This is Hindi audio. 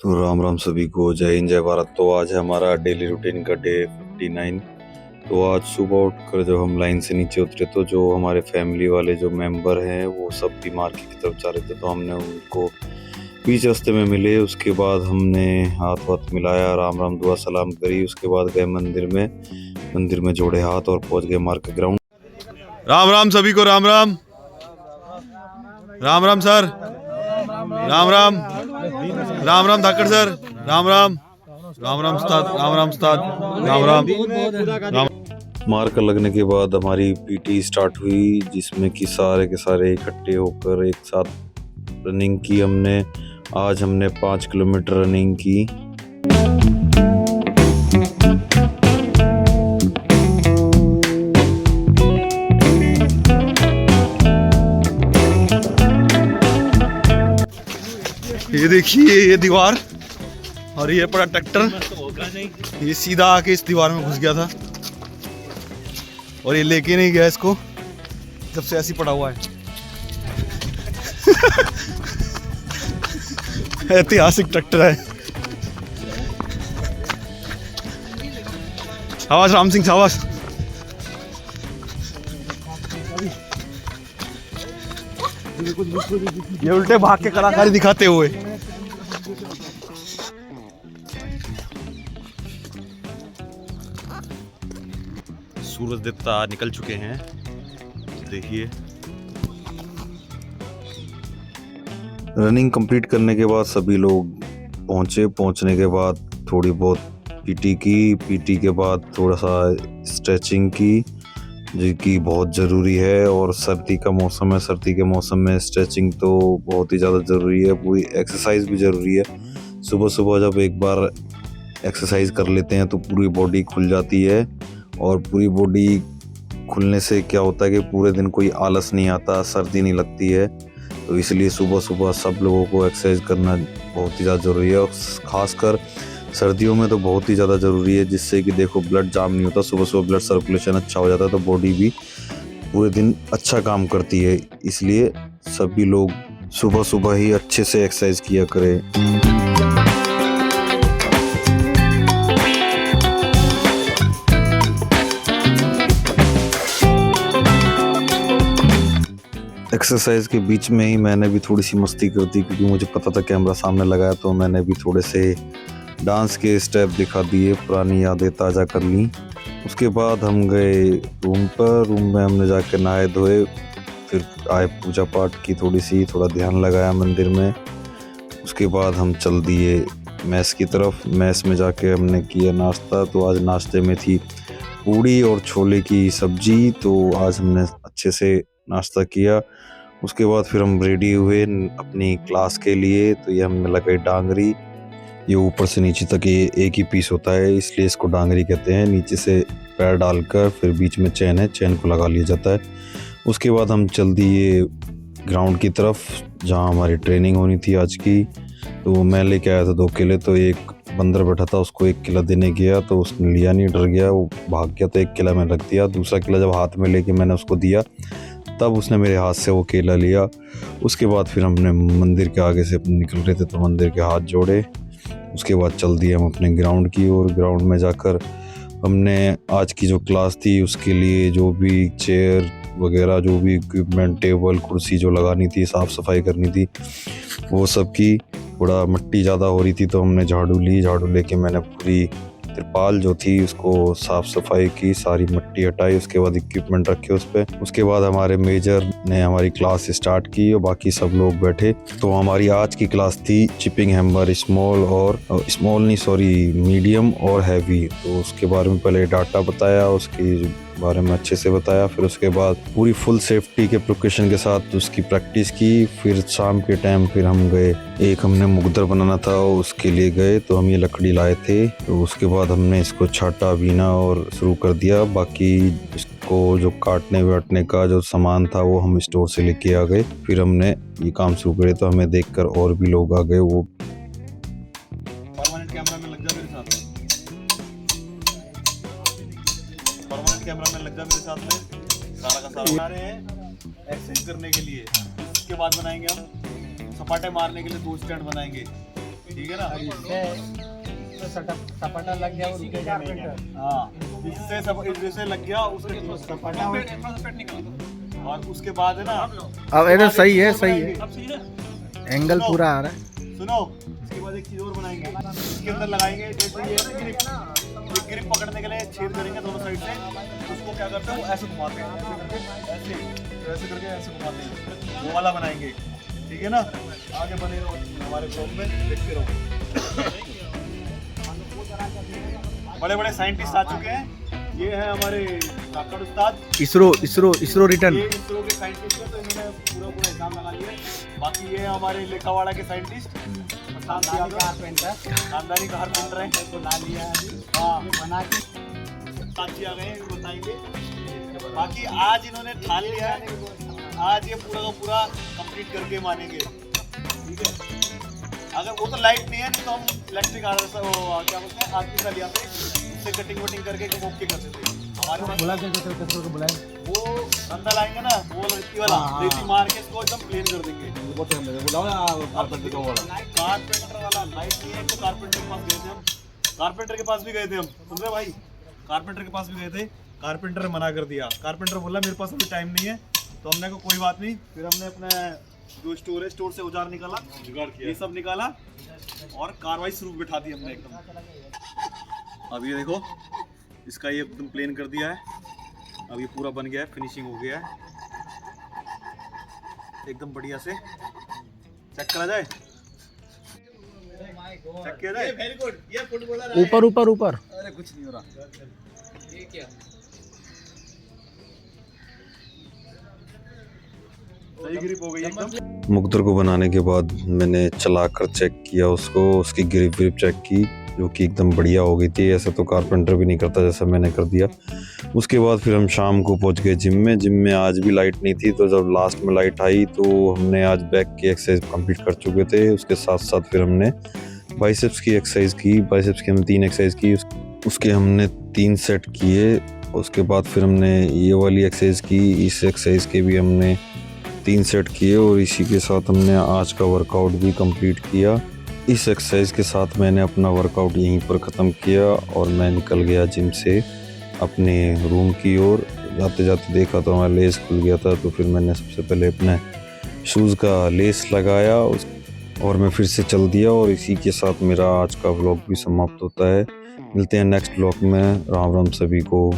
तो राम राम सभी को, जय हिंद जय भारत। तो आज है हमारा डेली रूटीन का डे 59। तो आज सुबह उठकर जब हम लाइन से नीचे उतरे तो जो हमारे फैमिली वाले जो मेंबर हैं वो सब भी मार्केट की तरफ जा रहे थे, तो हमने उनको बीच रास्ते में मिले। उसके बाद हमने हाथ वाथ मिलाया, राम राम दुआ सलाम करी। उसके बाद गए मंदिर में जोड़े हाथ और पहुंच गए मार्केट ग्राउंड। राम राम सभी को, राम राम। राम राम सर, राम राम। राम राम धाकड़ सर, राम राम। राम राम उस्ताद, राम राम उस्ताद, राम राम। मार्कर लगने के बाद हमारी पीटी स्टार्ट हुई, जिसमें कि सारे के सारे इकट्ठे होकर एक साथ रनिंग की। आज हमने 5 किलोमीटर रनिंग की। ये देखिए, ये दीवार और ये पड़ा ट्रैक्टर, ये सीधा आके इस दीवार में घुस गया था और ये लेके नहीं गया इसको, जब से ऐसी पड़ा हुआ है। ऐतिहासिक ट्रैक्टर है। शाबाश राम सिंह, शाबाश। ये उल्टे भाग के कलाकारी दिखाते हुए। सूरज देवता निकल चुके हैं, देखिए। रनिंग कंप्लीट करने के बाद सभी लोग पहुंचने के बाद थोड़ी बहुत पीटी के बाद थोड़ा सा स्ट्रेचिंग की, जो कि बहुत ज़रूरी है। और सर्दी का मौसम है, सर्दी के मौसम में स्ट्रेचिंग तो बहुत ही ज़्यादा ज़रूरी है। पूरी एक्सरसाइज भी ज़रूरी है। सुबह सुबह जब एक बार एक्सरसाइज कर लेते हैं तो पूरी बॉडी खुल जाती है, और पूरी बॉडी खुलने से क्या होता है कि पूरे दिन कोई आलस नहीं आता, सर्दी नहीं लगती है। तो इसलिए सुबह सुबह सब लोगों को एक्सरसाइज करना बहुत ही ज़्यादा ज़रूरी है, और ख़ासकर सर्दियों में तो बहुत ही ज़्यादा ज़रूरी है, जिससे कि देखो ब्लड जाम नहीं होता। सुबह सुबह ब्लड सर्कुलेशन अच्छा हो जाता है, तो बॉडी भी पूरे दिन अच्छा काम करती है। इसलिए सभी लोग सुबह सुबह ही अच्छे से एक्सरसाइज किया करें। एक्सरसाइज के बीच में ही मैंने भी थोड़ी सी मस्ती कर दी, क्योंकि मुझे पता था कैमरा सामने लगाया, तो मैंने भी थोड़े से डांस के स्टेप दिखा दिए, पुरानी यादें ताज़ा कर ली। उसके बाद हम गए रूम में हमने जाकर नहाए धोए, फिर आए पूजा पाठ की, थोड़ा ध्यान लगाया मंदिर में। उसके बाद हम चल दिए मैस की तरफ। मैस में जाके हमने किया नाश्ता। तो आज नाश्ते में थी पूड़ी और छोले की सब्जी, तो आज हमने अच्छे से नाश्ता किया। उसके बाद फिर हम रेडी हुए अपनी क्लास के लिए। तो ये हमने लगाई डांगरी। ये ऊपर से नीचे तक ये एक ही पीस होता है, इसलिए इसको डांगरी कहते हैं। नीचे से पैर डालकर फिर बीच में चैन है, चैन को लगा लिया जाता है। उसके बाद हम चल दिए ग्राउंड की तरफ, जहाँ हमारी ट्रेनिंग होनी थी आज की। तो मैं लेके आया था 2 केले, तो एक बंदर बैठा था, उसको 1 केला देने गया तो उसने लिया नहीं, डर गया, वो भाग गया। तो 1 केला मैंने रख दिया। दूसरा केला जब हाथ में लेके मैंने उसको दिया, तब उसने मेरे हाथ से वो केला लिया। उसके बाद फिर हमने मंदिर के आगे से निकल रहे थे, तो मंदिर के हाथ जोड़े। उसके बाद चल दिए हम अपने ग्राउंड की ओर। ग्राउंड में जाकर हमने आज की जो क्लास थी उसके लिए जो भी चेयर वगैरह, जो भी इक्विपमेंट, टेबल कुर्सी जो लगानी थी, साफ़ सफाई करनी थी, वो सब की। थोड़ा मिट्टी ज़्यादा हो रही थी तो हमने झाड़ू ली। झाड़ू लेके मैंने पूरी तिरपाल जो थी उसको साफ सफाई की, सारी मिट्टी हटाई। उसके बाद इक्विपमेंट रखे उस पर। उसके बाद हमारे मेजर ने हमारी क्लास स्टार्ट की और बाकी सब लोग बैठे। तो हमारी आज की क्लास थी चिपिंग हैमर, मीडियम और हैवी। तो उसके बारे में पहले डाटा बताया, उसके बारे में अच्छे से बताया। फिर उसके बाद पूरी फुल सेफ्टी के प्रिकॉशन के साथ उसकी प्रैक्टिस की। फिर शाम के टाइम फिर हम गए, एक हमने मुकद्दर बनाना था, उसके लिए गए। तो हम ये लकड़ी लाए थे, तो उसके बाद हमने इसको छाटा, बीना और शुरू कर दिया। बाकी इसको जो काटने वाटने का जो सामान था वो हम स्टोर से लेके आ गए। फिर हमने ये काम शुरू करे, तो हमें देखकर और भी लोग आ गए। वो कैमरा में लग जा मेरे साथ में सारा का सारा बना रहे हैं एक्सरसाइज करने के लिए। इसके बाद बनाएंगे हम सपाटे मारने के लिए 2 स्टैंड बनाएंगे। ठीक है ना। तो सपाटा लग गया और रुकेगा नहीं। हाँ, इससे लग गया उसके सपाटा और उसके बाद है ना, अब इधर सही है, सही है, अब सही है। एंगल पूरा आ रहा है। सुनो, इसके बाद एक चीज और बनाएंगे, इसके अंदर लगाएंगे जैसे ये ग्रिप पकड़ने के लिए छेद करेंगे दोनों साइड से। उसको क्या करते हैं, वो ऐसे घुमाते हैं, ऐसे ऐसे करके ऐसे घुमाते हैं, वो वाला बनाएंगे। ठीक है ना, आगे बने रहो हमारे ब्लॉग में, देखते रहो। बड़े बड़े साइंटिस्ट आ चुके हैं। ये है हमारे काकड़ उस्ताद, इसरो रिटर्न। ये इसरो के साइंटिस्ट हैं, तो इन्होंने पूरा एग्जाम लगा लिया। बाकी ये हमारे लेखावाड़ा के साइंटिस्ट, खानदानी कारपेंटर हैं, बुला लिया अभी। हाँ, बना के साथी आ गए हैं, बताएंगे। बाकी आज इन्होंने ठान लिया है, आज ये पूरा का पूरा कंप्लीट करके मानेंगे। ठीक है, अगर वो तो लाइट नहीं है, नहीं तो हम इलेक्ट्रिक क्या बोलते हैं, आदमी का लिया थे, उससे कटिंग वटिंग करके ओके कर देते हैं। हमारे पास बुला के कसरो को बुलाए। वो अंदर लाएंगे ना, वो रेती वाला, रेती मार के इसको एकदम प्लेन कर देंगे। कारपेंटर वाला लाइट नहीं है, तो कारपेंटर के पास गए थे हम, कारपेंटर के पास भी गए थे हम, सुन रहे भाई, कारपेंटर के पास भी गए थे। कारपेंटर मना कर दिया, कारपेंटर बोला मेरे पास अभी टाइम नहीं है। तो हमने कहा कोई बात नहीं, फिर हमने अपने जो स्टोर है, स्टोर से औजार निकाला, ये सब निकाला और कार्रवाई शुरू बिठा दी हमने एकदम। अब ये देखो, इसका ये एकदम प्लेन कर दिया है। अब ये पूरा बन गया है, फिनिशिंग हो गया है एकदम बढ़िया से। चेक करा जाए, चेक किया जाए। वेरी गुड, ये फुटबॉलर है। ऊपर ऊपर ऊपर। अरे कुछ नहीं हो रहा, ये क्या सही ग्रिप हो गई एकदम। मुकद्दर को बनाने के बाद मैंने चलाकर चेक किया उसको, उसकी ग्रिप व्रिप चेक की, जो कि एकदम बढ़िया हो गई थी। ऐसा तो कारपेंटर भी नहीं करता जैसा मैंने कर दिया। उसके बाद फिर हम शाम को पहुंच गए जिम में। जिम में आज भी लाइट नहीं थी, तो जब लास्ट में लाइट आई तो हमने आज बैक की एक्सरसाइज कंप्लीट कर चुके थे। उसके साथ साथ फिर हमने बाइसेप्स की एक्सरसाइज की। बाइसेप्स की हमने 3 एक्सरसाइज की, उसके हमने 3 सेट किए। उसके बाद फिर हमने ये वाली एक्सरसाइज की, इस एक्सरसाइज के भी हमने 3 सेट किए और इसी के साथ हमने आज का वर्कआउट भी कंप्लीट किया। इस एक्सरसाइज के साथ मैंने अपना वर्कआउट यहीं पर ख़त्म किया और मैं निकल गया जिम से अपने रूम की ओर। जाते जाते देखा तो हमारा लेस खुल गया था, तो फिर मैंने सबसे पहले अपने शूज़ का लेस लगाया और मैं फिर से चल दिया। और इसी के साथ मेरा आज का व्लॉग भी समाप्त होता है। मिलते हैं नेक्स्ट व्लॉग में। राम राम सभी को।